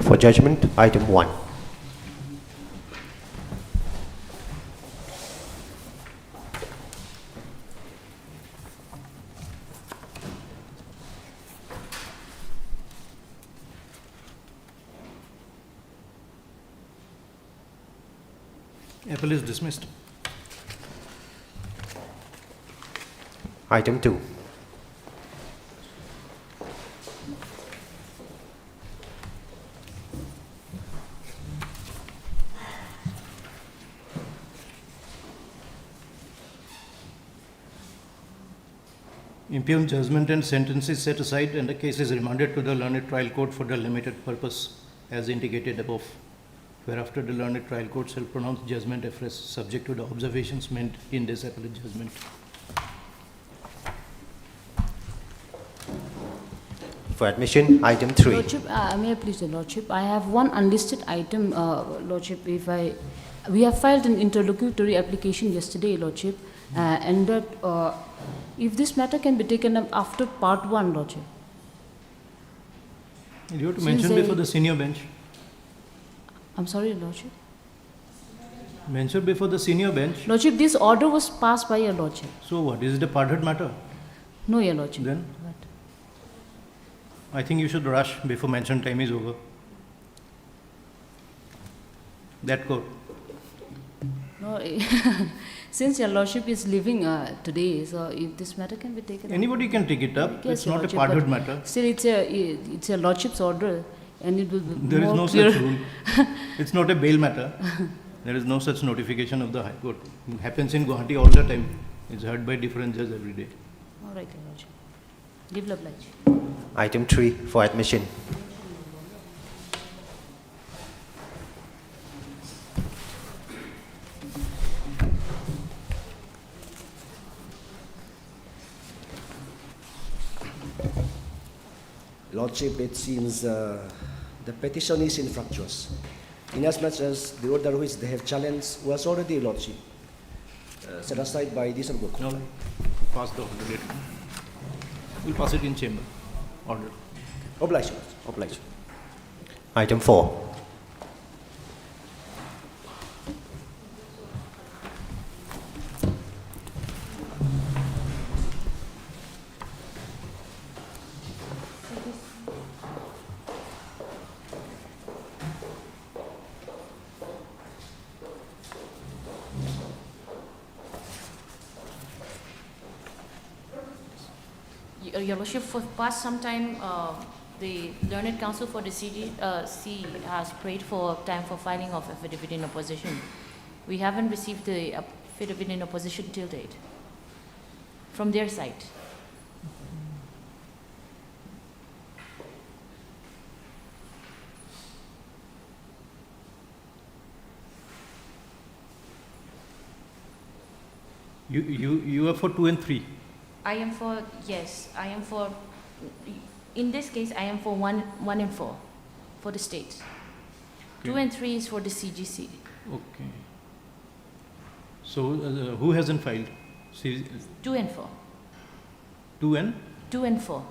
For judgment, item 1. Appeal is dismissed. Item 2. Impugned judgment and sentence is set aside and the case is remanded to the learned trial court for the limited purpose as indicated above, whereafter the learned trial court shall pronounce judgment afresh subject to the observations made in this appellate judgment. For admission, item 3. Lordship, may I please, the Lordship, I have one unlisted item, Lordship, we have filed an interlocutory application yesterday, Lordship, and that, if this matter can be taken up after part 1, Lordship. You have to Since mention I- before the senior bench. I'm sorry, Lordship. Mention before the senior bench. Lordship, this order was passed by your Lordship. So what, is it a parted matter? No, your Lordship. Then? But- I think you should rush before mention time is over. That court. No, since your Lordship is leaving today, so if this matter can be taken up. Anybody can take it up. Yes, It's Your not a Lordship, parted but matter. Still, it's a Lordship's order, and it will be There is more no clear. such rule. It's not a bail matter. There is no such notification of the High Court. It happens in Guwahati all the time. It's heard by different judges every day. All right, your Lordship. Give oblige. Item 3. For admission. Lordship, it seems the petition is infructuous, inasmuch as the order which they have challenged was already, Lordship, set aside by this book. No, pass the order later. We'll pass it in chamber. Order. Oblige, Lordship. Oblige. Item 4. Your Lordship, for past some time, the learned counsel for the C has prayed for time for filing of affidavit in opposition. We haven't received the affidavit in opposition till date from their side. You are for 2 and 3. I am for, yes, I am for, in this case, I am for 1 and 4 for the state. 2 Okay. and 3 is for the CGC. Okay. So who hasn't filed? 2 and 4. 2 and 2 and 4.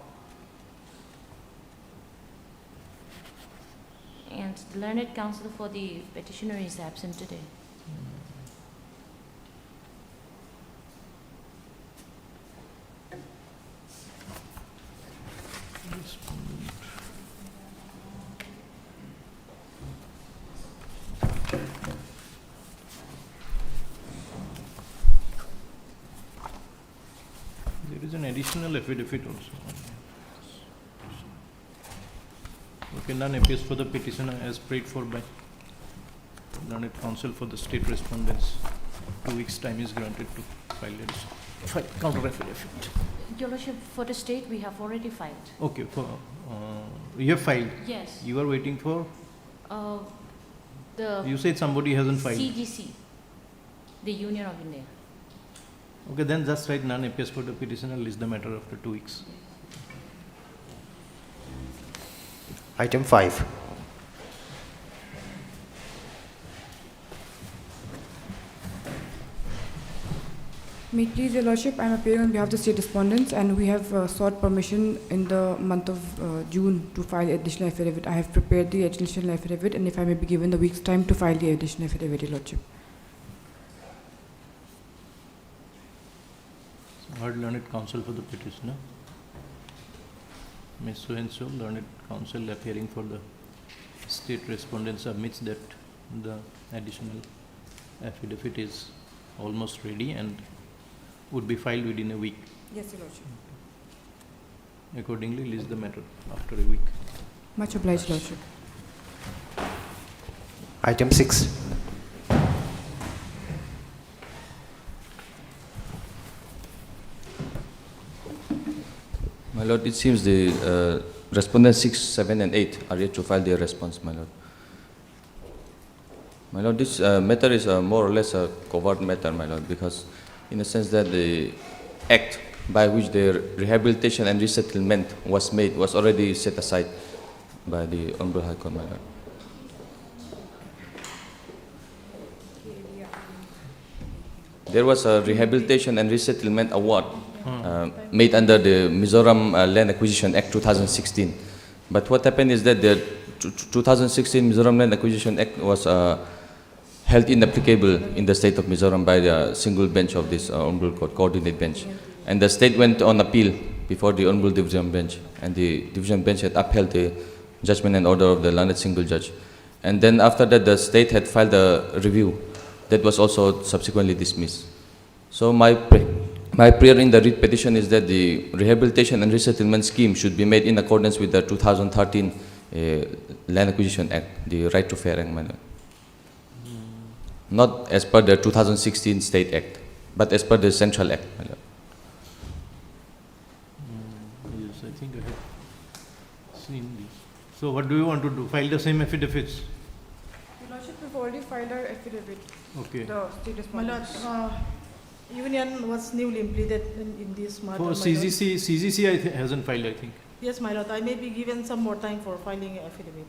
And the learned counsel for the petitioner is absent today. There is an additional affidavit also. Okay, none appears for the petitioner as prayed for by learned counsel for the state respondents. 2 weeks' time is granted to file counter affidavit. Your Lordship, for the state, we have already filed. Okay, for you have filed. Yes. You are waiting for. The You said somebody hasn't filed. CGC, the Union of India. Okay, then just write none appears for the petitioner. List the matter after 2 weeks. Item 5. May it please Your Lordship, I am appearing on behalf of the state respondents, and we have sought permission in the month of June to file additional affidavit. I have prepared the additional affidavit, and if I may be given the week's time to file the additional affidavit, Your Lordship. Heard learned counsel for the petitioner. Ms. So-and-so, learned counsel appearing for the state respondent submits that the additional affidavit is almost ready and would be filed within a week. Yes, Your Lordship. Accordingly, list the matter after a week. Much obliged, Lordship. Item 6. My lord, it seems the respondents 6, 7, and 8 are yet to file their response, my lord. My lord, this matter is more or less a covert matter, my lord, because in the sense that the act by which their rehabilitation and resettlement was made was already set aside by the Honorable High Court, my lord. There was a rehabilitation and resettlement award made under the Mizoram Land Acquisition Act 2016. But what happened is that the 2016 Mizoram Land Acquisition Act was held inapplicable in the state of Mizoram by the single bench of this Honorable Court, coordinate bench. And the state went on appeal before the Honorable Division Bench, and the Division Bench had upheld the judgment and order of the learned single judge. And then after that, the state had filed a review that was also subsequently dismissed. So my prayer in the writ petition is that the rehabilitation and resettlement scheme should be made in accordance with the 2013 Land Acquisition Act, the Right to Fair and Manner. Not as per the 2016 State Act, but as per the Central Act. Yes, I think I have seen this. So what do you want to do? File the same affidavits? Your Lordship, we've already filed our affidavit. Okay. The state My lord, respondents. union was newly implemented in this matter. For my lord. CGC hasn't filed, I think. Yes, my lord, I may be given some more time for filing affidavit.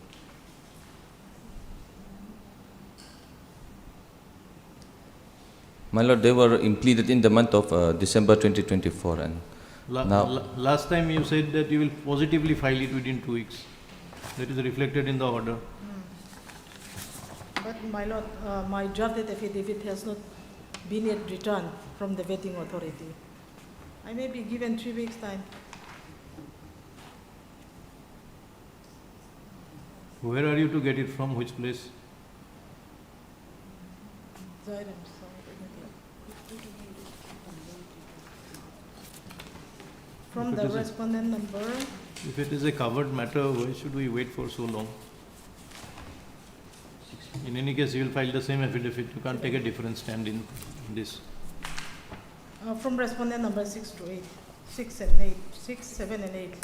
My lord, they were implemented in the month of December 2024, and now Last time you said that you will positively file it within 2 weeks. That is reflected in the order. But my lord, my drafted affidavit has not been yet returned from the vetting authority. I may be given 3 weeks' time. Where are you to get it from? Which place? Xylem, from If the it is a- respondent number, If it is a covered matter, why should we wait for so long? In any case, you will file the same affidavit. You can't take a different stand in this. from respondent number 6 to 8, 6 and 8, 6, 7 and 8.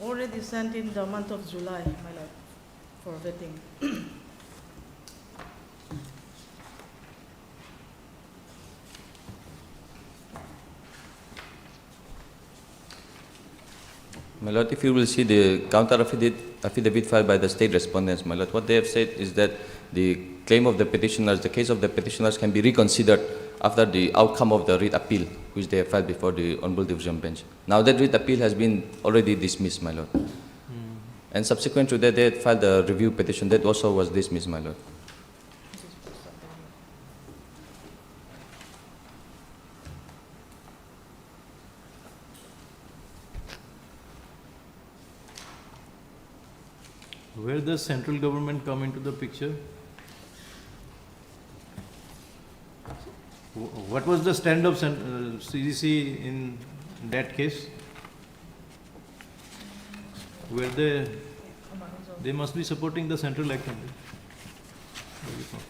Already sent in the month of July, my lord, for vetting. my lord, if you will see the counter affidavit filed by the state respondents, my lord, what they have said is that the claim of the petitioners, the case of the petitioners can be reconsidered after the outcome of the writ appeal, which they have filed before the Honorable Division Bench. Now that writ appeal has been already dismissed, my lord. And subsequent to that, they had filed a review petition that also was dismissed, my lord. Where does central government come into the picture? What was the stand of CGC in that case? Where they must be supporting the central act only. Maybe not.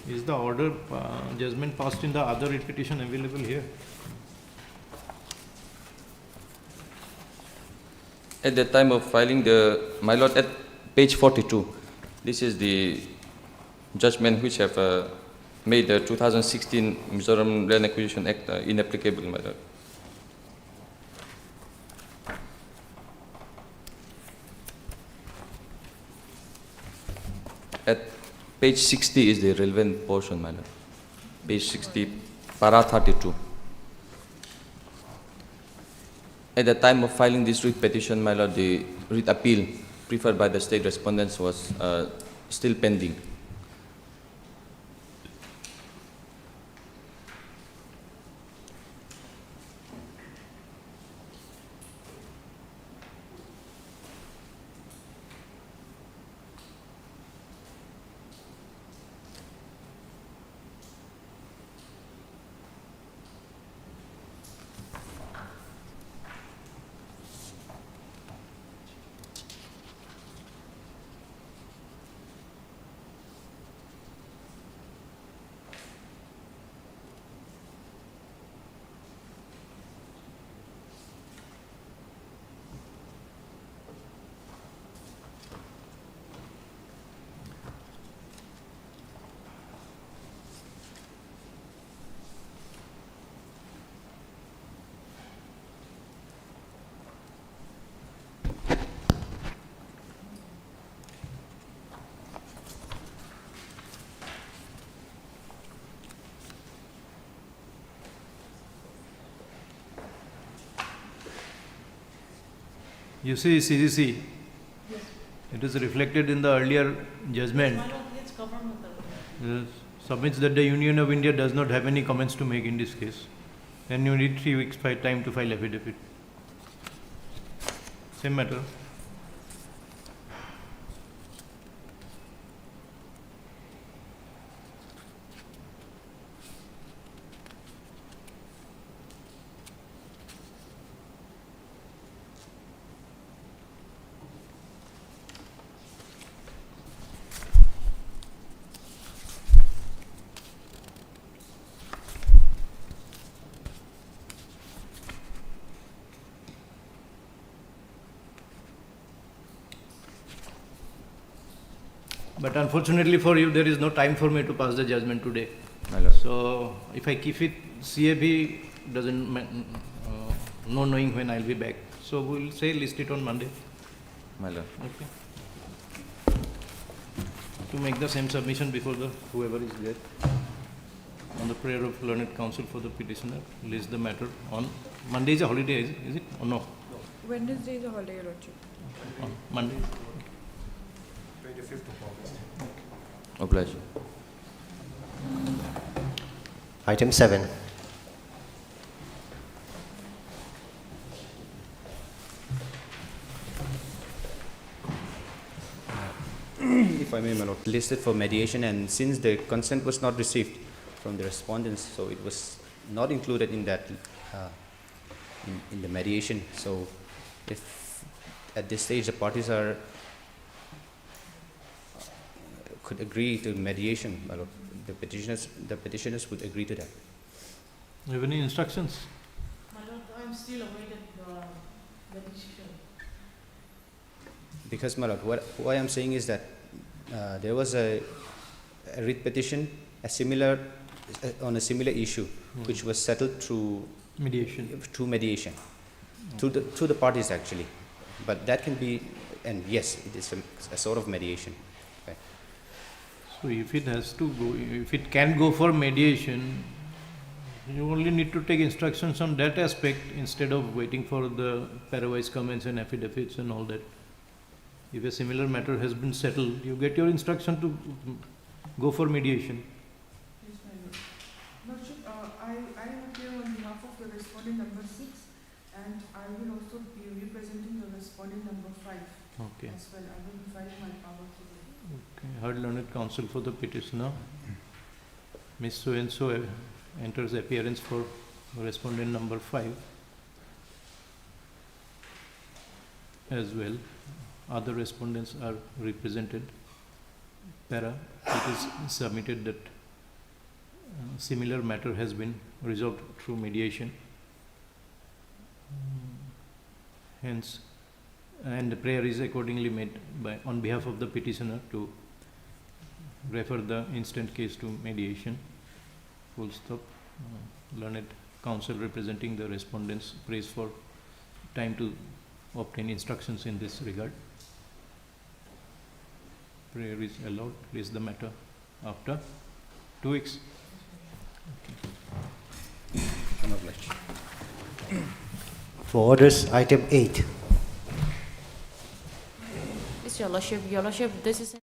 Is the order judgment passed in the other writ petition available here? At the time of filing my lord, at page 42, this is the judgment which have made the 2016 Mizoram Land Acquisition Act inapplicable, my lord. At page 60 is the relevant portion, my lord. Page 60, para 32. At the time of filing this writ petition, my lord, the writ appeal preferred by the state respondents was still pending. You see CGC, it is reflected in the earlier judgment. My lord, it's governmental. Submits that the Union of India does not have any comments to make in this case. And you need 3 weeks time to file affidavit. Same matter. But unfortunately for you, there is no time for me to pass the judgment today. My lord. So if I keep it, CAB doesn't no knowing when I'll be back. So we'll say list it on Monday. My lord. Okay. To make the same submission before the whoever is there. On the prayer of learned counsel for the petitioner, list the matter on Monday is a holiday, is it? Or no? Wednesday is a holiday, Your Lordship. On Monday. Obliged. Item 7. If I may, my lord, listed for mediation, and since the consent was not received from the respondents, so it was not included in that in the mediation. So, if at this stage the parties are could agree to mediation, my lord, the petitioners would agree to that. You have any instructions? My lord, I'm still awaiting the decision. Because, my lord, what I am saying is that there was a writ petition, on a similar issue, which was settled through Mediation. mediation, through the parties actually. But that can be, and yes, it is a sort of mediation. Okay. So if it has to go, if it can go for mediation, you only need to take instructions on that aspect instead of waiting for the parawise comments and affidavits and all that. If a similar matter has been settled, you get your instruction to go for mediation. Yes, my lord. Lordship, I am here on behalf of the respondent number 6, and I will also be representing the respondent number 5 Okay. as well. I will be filing my power today. Okay. Heard learned counsel for the petitioner. Ms. So-and-so enters appearance for respondent number 5 as well. Other respondents are represented. Para, it is submitted that Similar matter has been resolved through mediation. Hence, and the prayer is accordingly made by, on behalf of the petitioner, to refer the instant case to mediation. Full stop. Learned counsel representing the respondents prays for time to obtain instructions in this regard. Prayer is allowed. Raise the matter after 2 weeks. I'm obliged. For orders, item 8. Yes, Your Lordship, this is